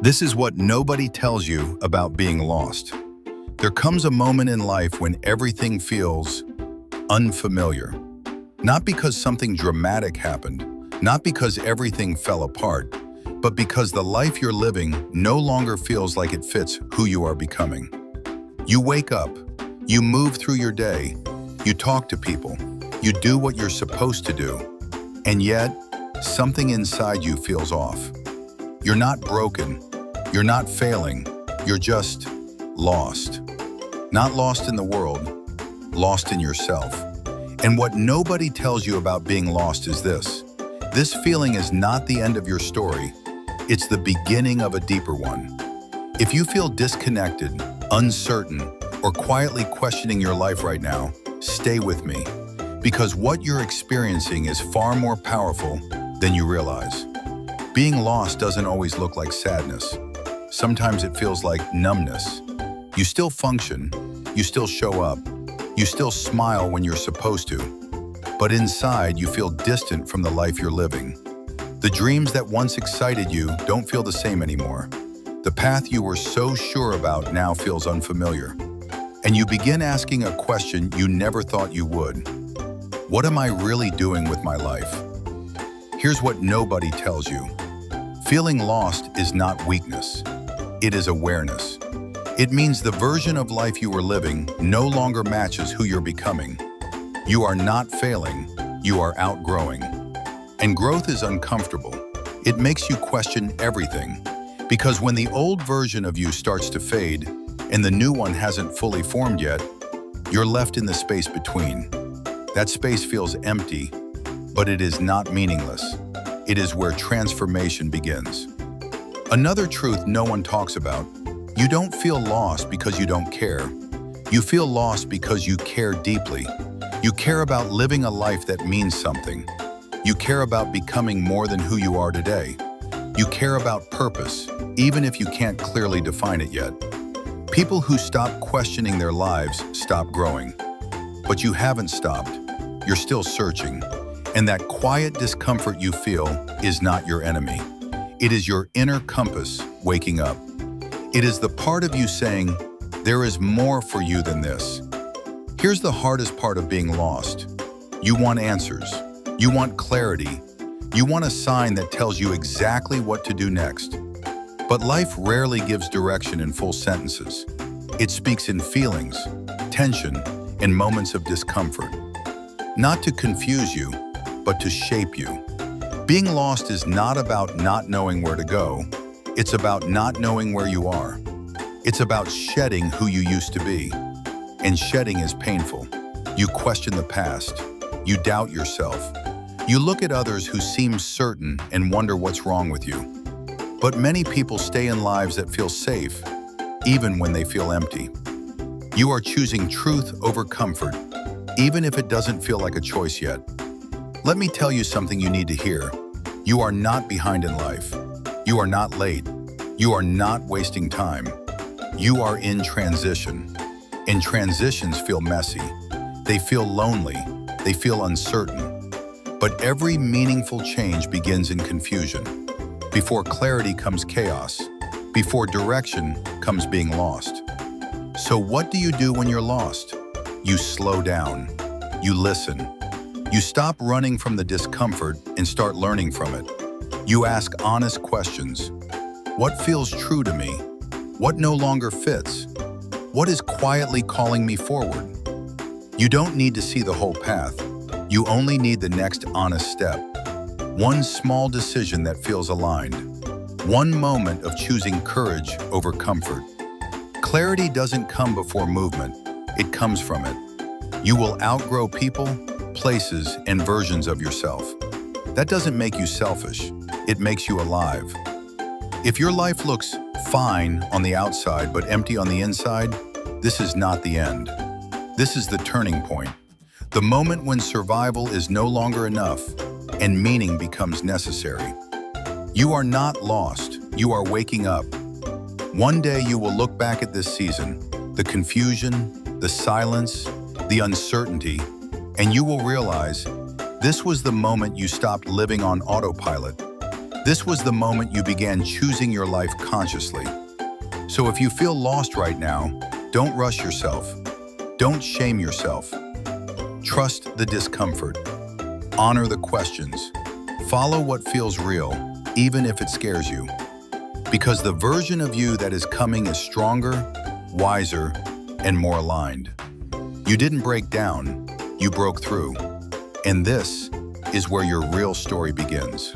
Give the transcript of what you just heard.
This is what nobody tells you about being lost. There comes a moment in life when everything feels unfamiliar. Not because something dramatic happened, not because everything fell apart, but because the life you're living no longer feels like it fits who you are becoming. You wake up, you move through your day, you talk to people, you do what you're supposed to do, and yet something inside you feels off. You're not broken, you're not failing, you're just lost. Not lost in the world, lost in yourself. And what nobody tells you about being lost is this. This feeling is not the end of your story, it's the beginning of a deeper one. If you feel disconnected, uncertain, or quietly questioning your life right now, stay with me, because what you're experiencing is far more powerful than you realize. Being lost doesn't always look like sadness. Sometimes it feels like numbness. You still function, you still show up, you still smile when you're supposed to, but inside you feel distant from the life you're living. The dreams that once excited you don't feel the same anymore. The path you were so sure about now feels unfamiliar. And you begin asking a question you never thought you would. What am I really doing with my life? Here's what nobody tells you. Feeling lost is not weakness. It is awareness. It means the version of life you were living no longer matches who you're becoming. You are not failing, you are outgrowing. And growth is uncomfortable. It makes you question everything. Because when the old version of you starts to fade and the new one hasn't fully formed yet, you're left in the space between. That space feels empty, but it is not meaningless. It is where transformation begins. Another truth no one talks about: you don't feel lost because you don't care. You feel lost because you care deeply. You care about living a life that means something. You care about becoming more than who you are today. You care about purpose, even if you can't clearly define it yet. People who stop questioning their lives stop growing. But you haven't stopped. You're still searching. And that quiet discomfort you feel is not your enemy. It is your inner compass waking up. It is the part of you saying, there is more for you than this. Here's the hardest part of being lost. You want answers. You want clarity. You want a sign that tells you exactly what to do next. But life rarely gives direction in full sentences. It speaks in feelings, tension, and moments of discomfort. Not to confuse you, but to shape you. Being lost is not about not knowing where to go. It's about not knowing where you are. It's about shedding who you used to be. And shedding is painful. You question the past. You doubt yourself. You look at others who seem certain and wonder what's wrong with you. But many people stay in lives that feel safe, even when they feel empty. You are choosing truth over comfort, even if it doesn't feel like a choice yet. Let me tell you something you need to hear. You are not behind in life. You are not late. You are not wasting time. You are in transition. And transitions feel messy. They feel lonely. They feel uncertain. But every meaningful change begins in confusion. Before clarity comes chaos. Before direction comes being lost. So what do you do when you're lost? You slow down. You listen. You stop running from the discomfort and start learning from it. You ask honest questions. What feels true to me? What no longer fits? What is quietly calling me forward? You don't need to see the whole path. You only need the next honest step. One small decision that feels aligned. One moment of choosing courage over comfort. Clarity doesn't come before movement. It comes from it. You will outgrow people, places, and versions of yourself. That doesn't make you selfish. It makes you alive. If your life looks fine on the outside but empty on the inside, this is not the end. This is the turning point. The moment when survival is no longer enough and meaning becomes necessary. You are not lost. You are waking up. One day you will look back at this season, the confusion, the silence, the uncertainty, and you will realize this was the moment you stopped living on autopilot. This was the moment you began choosing your life consciously. So if you feel lost right now, don't rush yourself. Don't shame yourself. Trust the discomfort. Honor the questions. Follow what feels real, even if it scares you. Because the version of you that is coming is stronger, wiser, and more aligned. You didn't break down, you broke through. And this is where your real story begins.